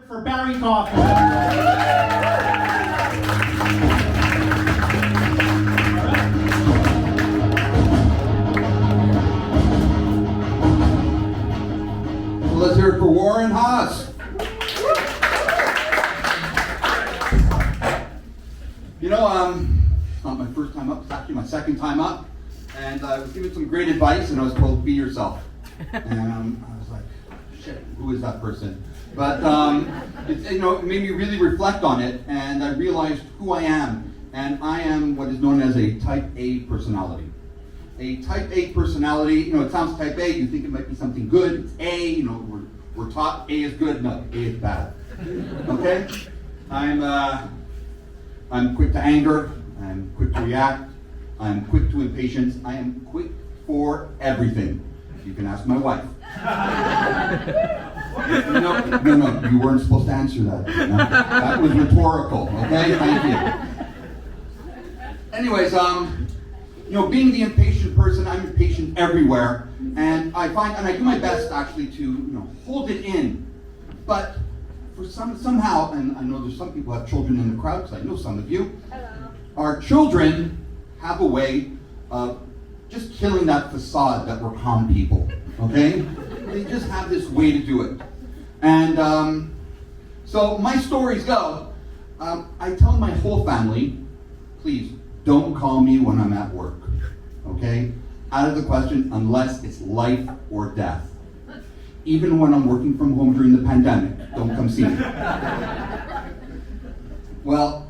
for Barry Kaufman. Let's hear it for Warren Haas. You know, it's not my first time up, it's actually my second time up. And I was given some great advice and I was told, be yourself. And I was like, shit, who is that person? But it made me really reflect on it, and I realized who I am. And I am what is known as a type A personality. A type A personality, it sounds type A, you think it might be something good, it's A, we're taught A is good, no, A is bad. Okay? I'm quick to anger, I'm quick to react, I'm quick to impatience, I am quick for everything. You can ask my wife. No, you weren't supposed to answer that. No, that was rhetorical, okay? Thank you. Anyways, being the impatient person, I'm impatient everywhere, and I do my best actually to, hold it in. But for somehow, and I know there's some people who have children in the crowd, because I know some of you. Hello. Our children have a way of just killing that facade that we're calm people, okay? They just have this way to do it. And so my stories go, I tell my whole family, please don't call me when I'm at work, okay? Out of the question, unless it's life or death. Even when I'm working from home during the pandemic, don't come see me. Well,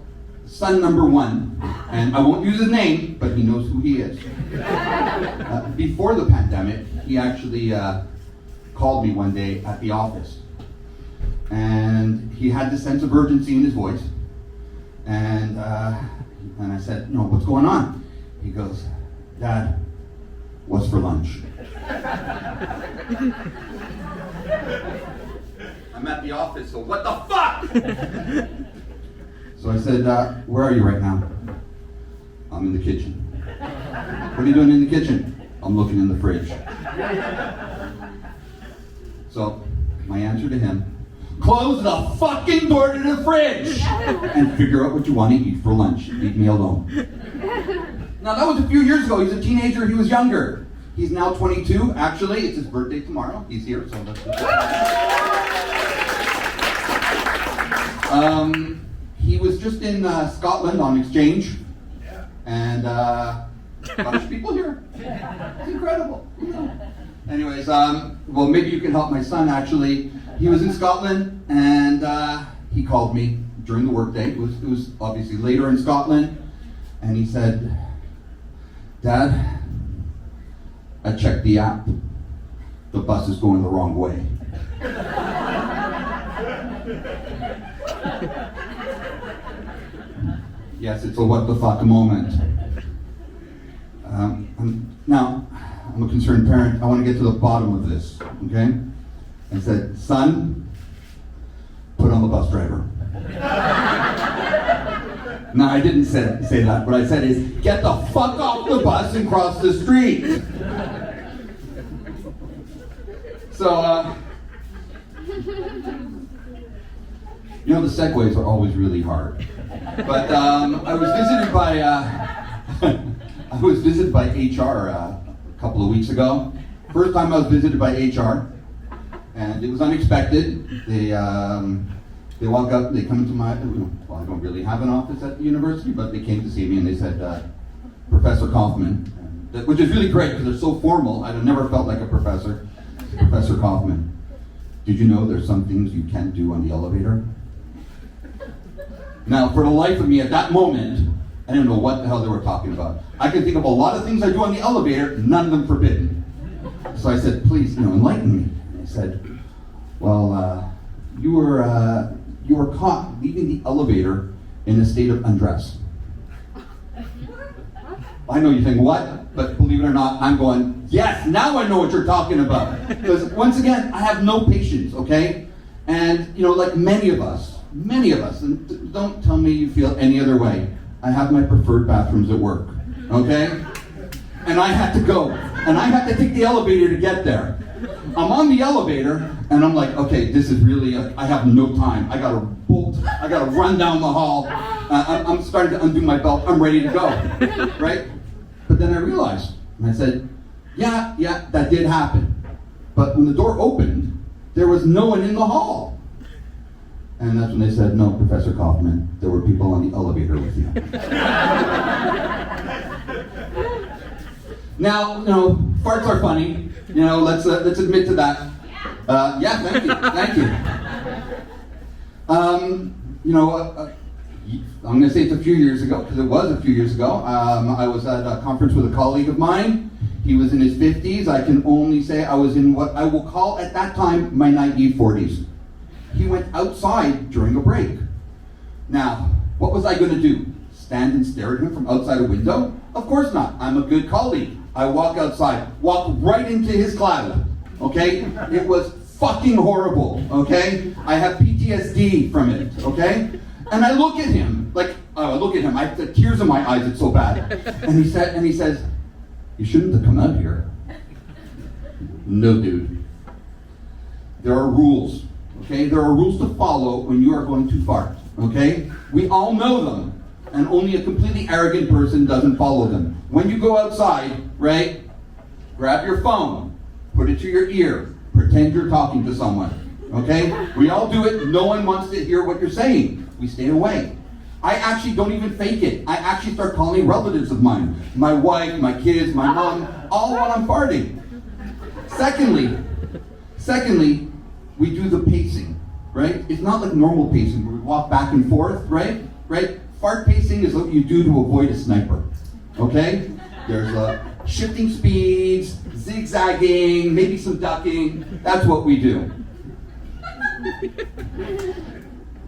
son number one, and I won't use his name, but he knows who he is. Before the pandemic, he actually called me one day at the office. And he had this sense of urgency in his voice. And I said, what's going on? He goes, Dad, what's for lunch? I'm at the office, so what the fuck? So I said, where are you right now? I'm in the kitchen. What are you doing in the kitchen? I'm looking in the fridge. So my answer to him, close the fucking door to the fridge and figure out what you want to eat for lunch. Leave me alone. Now that was a few years ago. He's a teenager, he was younger. He's now 22. Actually, it's his birthday tomorrow. He's here, so let's do that. He was just in Scotland on exchange, and a bunch of people here. It's incredible. Anyways, well, maybe you can help my son, actually. He was in Scotland, and he called me during the workday. It was obviously later in Scotland, and he said, Dad, I checked the app. The bus is going the wrong way. Yes, it's a what the fuck moment. Now, I'm a concerned parent. I want to get to the bottom of this, okay? I said, son, put on the bus driver. No, I didn't say that. What I said is, get the fuck off the bus and cross the street. So, the segues are always really hard. But I was visited by HR a couple of weeks ago. First time I was visited by HR, and it was unexpected. They walk up, they come into I don't really have an office at the university, but they came to see me and they said, Professor Kaufman, which is really great because they're so formal. I've never felt like a professor. Professor Kaufman, did you know there's some things you can't do on the elevator? Now, for the life of me, at that moment, I didn't know what the hell they were talking about. I can think of a lot of things I do on the elevator, none of them forbidden. So I said, please, enlighten me. And he said, well, you were caught leaving the elevator in a state of undress. I know you think, what? But believe it or not, I'm going, yes, now I know what you're talking about. Because once again, I have no patience, okay? And, like many of us, and don't tell me you feel any other way. I have my preferred bathrooms at work, okay? And I had to go, and I had to take the elevator to get there. I'm on the elevator, and I'm like, okay, this is really, I have no time. I gotta bolt, I gotta run down the hall. I'm starting to undo my belt, I'm ready to go, right? But then I realized, and I said, yeah, that did happen. But when the door opened, there was no one in the hall. And that's when they said, no, Professor Kaufman, there were people on the elevator with you. Now, farts are funny. Let's admit to that. Yeah, thank you. I'm going to say it's a few years ago, because it was a few years ago. I was at a conference with a colleague of mine. He was in his 50s. I can only say I was in what I will call at that time my naive 40s. He went outside during a break. Now, what was I going to do? Stand and stare at him from outside a window? Of course not. I'm a good colleague. I walk outside, walk right into his cloud. Okay? It was fucking horrible. Okay? I have PTSD from it. Okay? And I look at him, I have the tears in my eyes, it's so bad. And he says, you shouldn't have come out here. No, dude. There are rules, okay? There are rules to follow when you are going too far, okay? We all know them, and only a completely arrogant person doesn't follow them. When you go outside, right, grab your phone, put it to your ear, pretend you're talking to someone, okay? We all do it. No one wants to hear what you're saying. We stay away. I actually don't even fake it. I actually start calling relatives of mine. My wife, my kids, my mom, all while I'm farting. Secondly, we do the pacing, right? It's not like normal pacing where we walk back and forth, right? Fart pacing is what you do to avoid a sniper, okay? There's shifting speeds, zigzagging, maybe some ducking. That's what we do.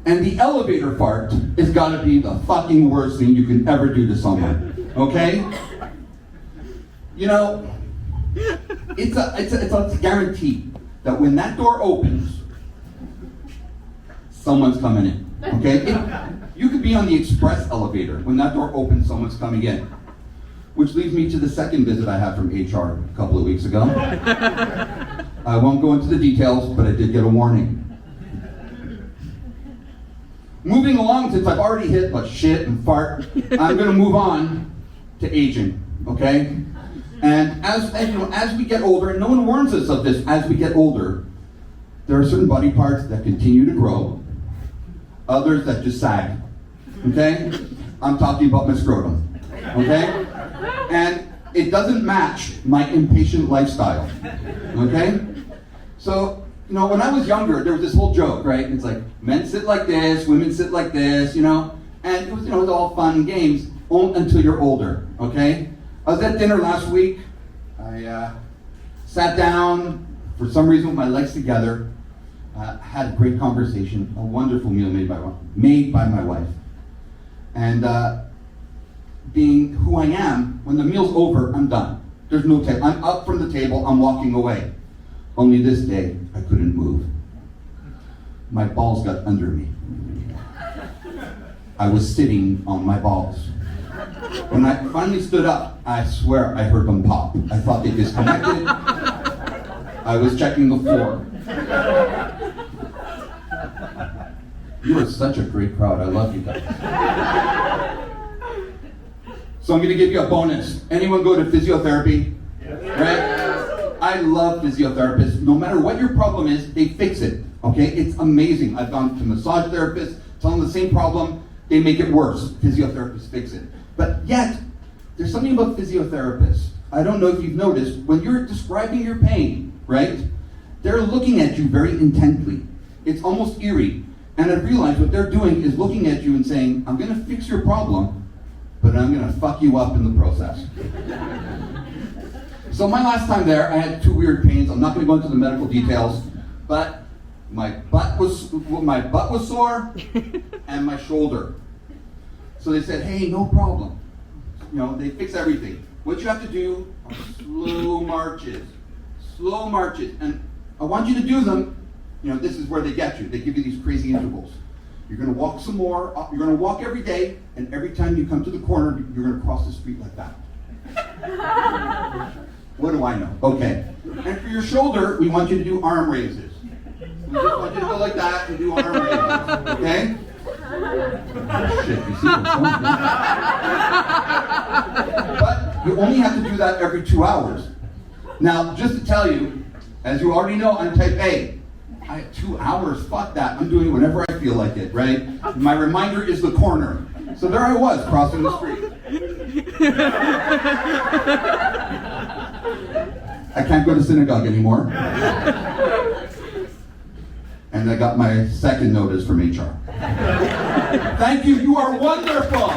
And the elevator fart has got to be the fucking worst thing you can ever do to someone, okay? It's a guarantee that when that door opens, someone's coming in, okay? You could be on the express elevator. When that door opens, someone's coming in. Which leads me to the second visit I had from HR a couple of weeks ago. I won't go into the details, but I did get a warning. Moving along, since I've already hit shit and fart, I'm going to move on to aging, okay? And as we get older, and no one warns us of this, as we get older, there are certain body parts that continue to grow, others that just sag, okay? I'm talking about my scrotum, okay? And it doesn't match my impatient lifestyle, okay? So, when I was younger, there was this whole joke, right? It's like, men sit like this, women sit like this, and it was all fun and games until you're older, okay? I was at dinner last week. I sat down, for some reason with my legs together, had a great conversation, a wonderful meal made by my wife. And being who I am, when the meal's over, I'm done. There's no table. I'm up from the table, I'm walking away. Only this day, I couldn't move. My balls got under me. I was sitting on my balls. When I finally stood up, I swear I heard them pop. I thought they disconnected. I was checking the floor. You are such a great crowd. I love you guys. So I'm going to give you a bonus. Anyone go to physiotherapy? Right? I love physiotherapists. No matter what your problem is, they fix it. Okay? It's amazing. I've gone to massage therapists, tell them the same problem, they make it worse. Physiotherapists fix it. But yet, there's something about physiotherapists. I don't know if you've noticed, when you're describing your pain, right? They're looking at you very intently. It's almost eerie. And I realize what they're doing is looking at you and saying, I'm going to fix your problem, but I'm going to fuck you up in the process. So my last time there, I had two weird pains. I'm not going to go into the medical details, but my butt was sore and my shoulder. So they said, hey, no problem. They fix everything. What you have to do are slow marches. And I want you to do them. This is where they get you. They give you these crazy intervals. You're going to walk some more. You're going to walk every day, and every time you come to the corner, you're going to cross the street like that. What do I know? Okay. And for your shoulder, we want you to do arm raises. We just want you to go like that and do arm raises, okay? Oh, shit, you see what's going on? But you only have to do that every 2 hours. Now, just to tell you, as you already know, I'm type A. I have 2 hours, fuck that. I'm doing it whenever I feel like it, right? My reminder is the corner. So there I was, crossing the street. I can't go to synagogue anymore. And I got my second notice from HR. Thank you, you are wonderful!